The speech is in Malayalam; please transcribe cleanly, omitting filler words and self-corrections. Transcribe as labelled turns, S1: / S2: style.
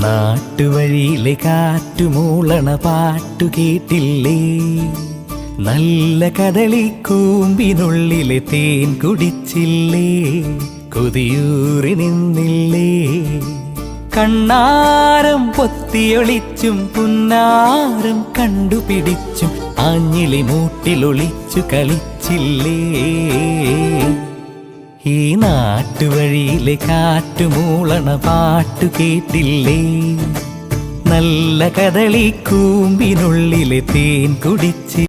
S1: നാട്ടുവഴിയിലെ കാറ്റുമൂളണ പാട്ടു കേട്ടില്ലേ? നല്ല കദളിക്കൂമ്പിനുള്ളിലെ തേൻ കുടിച്ചില്ലേ? കൊതിയൂറി നിന്നില്ലേ? കണ്ണാരം പൊത്തിയൊളിച്ചും പുന്നാരം കണ്ടുപിടിച്ചും ആഞ്ഞിലി മൂട്ടിലൊളിച്ചു കളിച്ചില്ലേ? ഈ നാട്ടുവഴിയിലെ കാറ്റുമൂളണ പാട്ടു കേട്ടില്ലേ? നല്ല കദളിക്കൂമ്പിനുള്ളിലെ തേൻ കുടിച്ച്